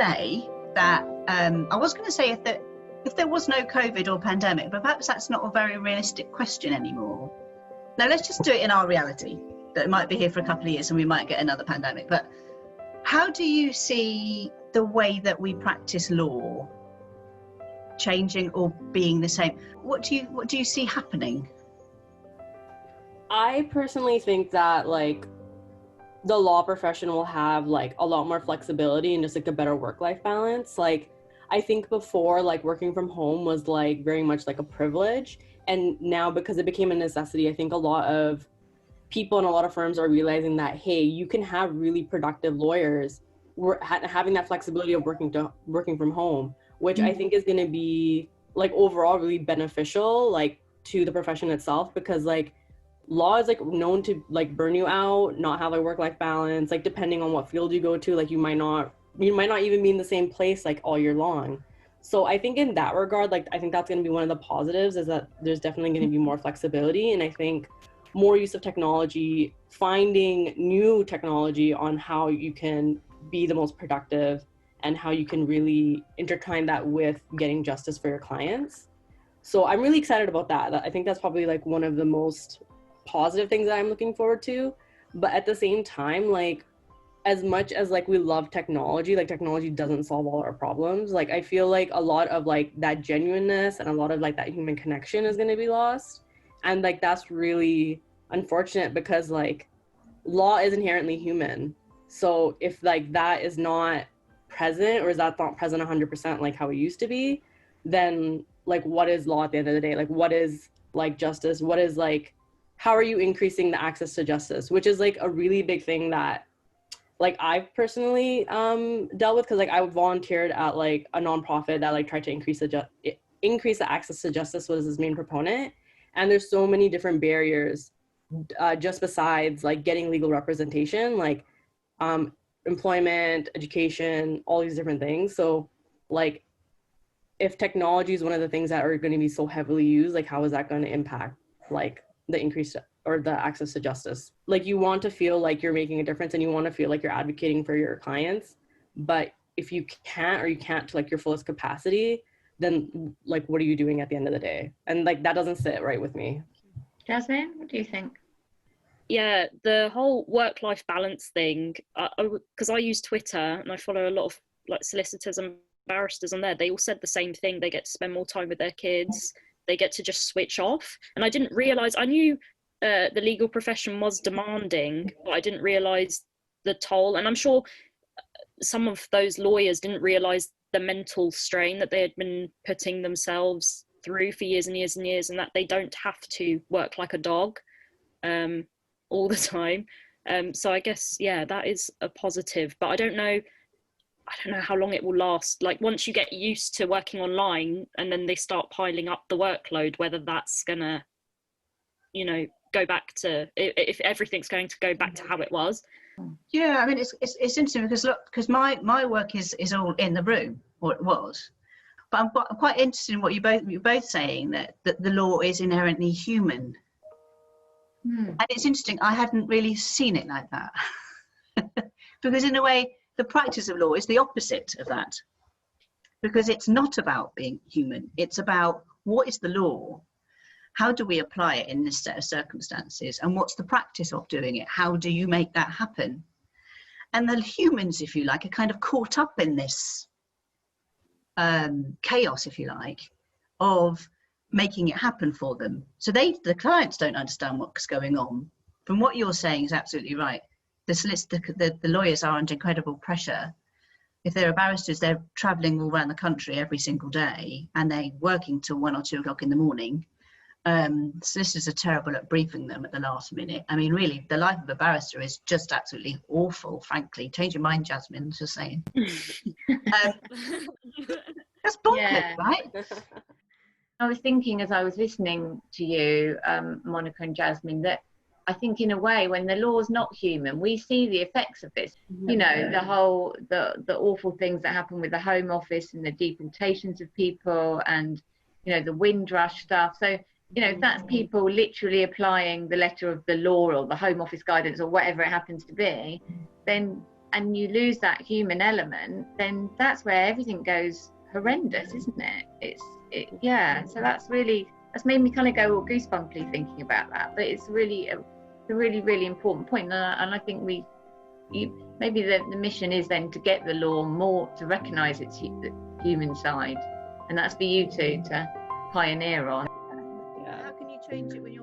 say that I was going to say if there was no COVID or pandemic, but perhaps that's not a very realistic question anymore. Now let's just do it in our reality, that it might be here for a couple of years and we might get another pandemic. But how do you see the way that we practice law changing or being the same? What do you see happening? I personally think that like the law profession will have like a lot more flexibility and just like a better work-life balance. Like I think before, like working from home was like very much like a privilege, and now because it became a necessity, I think a lot of people and a lot of firms are realizing that, hey, you can have really productive lawyers having that flexibility of working from home, which I think is going to be like overall really beneficial like to the profession itself, because like law is like known to like burn you out, not have a work-life balance, like depending on what field you go to, like you might not even be in the same place like all year long. So I think in that regard, like I think that's going to be one of the positives, is that there's definitely going to be more flexibility, and I think more use of technology, finding new technology on how you can be the most productive and how you can really intertwine that with getting justice for your clients. So I'm really excited about that. I think that's probably like one of the most positive things that I'm looking forward to. But at the same time, like as much as like we love technology, like technology doesn't solve all our problems. Like I feel like a lot of like that genuineness and a lot of like that human connection is going to be lost. And like that's really unfortunate, because like law is inherently human. So if like that is not present, or is that not present 100% like how it used to be, then like what is law at the end of the day? Like what is like justice? What is like, how are you increasing the access to justice? Which is like a really big thing that like I've personally dealt with, because like I volunteered at like a nonprofit that like tried to increase the access to justice, was his main proponent. And there's so many different barriers just besides like getting legal representation, like employment, education, all these different things. So like if technology is one of the things that are going to be so heavily used, like how is that going to impact like the increase or the access to justice? Like you want to feel like you're making a difference and you want to feel like you're advocating for your clients, but if you can't to like your fullest capacity, then like what are you doing at the end of the day? And like that doesn't sit right with me. Jasmine, what do you think? Yeah, the whole work-life balance thing, because I use Twitter and I follow a lot of like solicitors and barristers on there. They all said the same thing. They get to spend more time with their kids. They get to just switch off. And I didn't realize, I knew the legal profession was demanding, but I didn't realize the toll. And I'm sure some of those lawyers didn't realize the mental strain that they had been putting themselves through for years and years and years, and that they don't have to work like a dog all the time. So I guess, yeah, that is a positive, but I don't know how long it will last. Like once you get used to working online and then they start piling up the workload, whether that's gonna, you know, go back to, if everything's going to go back to how it was. Yeah, I mean it's interesting because my work is all in the room, or it was. But I'm quite interested in what you're both saying, that the law is inherently human. And it's interesting, I hadn't really seen it like that. Because in a way, the practice of law is the opposite of that. Because it's not about being human. It's about what is the law? How do we apply it in this set of circumstances? And what's the practice of doing it? How do you make that happen? And the humans, if you like, are kind of caught up in this chaos, if you like, of making it happen for them. So the clients don't understand what's going on. From what you're saying is absolutely right. The lawyers are under incredible pressure. If there are barristers, they're travelling all around the country every single day, and they're working till 1 or 2 o'clock in the morning. Solicitors are terrible at briefing them at the last minute. I mean, really, the life of a barrister is just absolutely awful, frankly. Change your mind, Jasmine, just saying. That's bonkers, right? I was thinking as I was listening to you, Monica and Jasmine, that I think in a way when the law's not human, we see the effects of this. You know, the awful things that happen with the Home Office and the deportations of people, and, you know, the Windrush stuff. So, you know, if that's people literally applying the letter of the law or the Home Office guidance or whatever it happens to be, then and you lose that human element, then that's where everything goes horrendous, isn't it? Yeah. So that's made me kind of go all goosebumpy thinking about that. But it's really a really important point, and I think maybe the mission is then to get the law more to recognise its human side, and that's for you to pioneer on. How can you change it when you're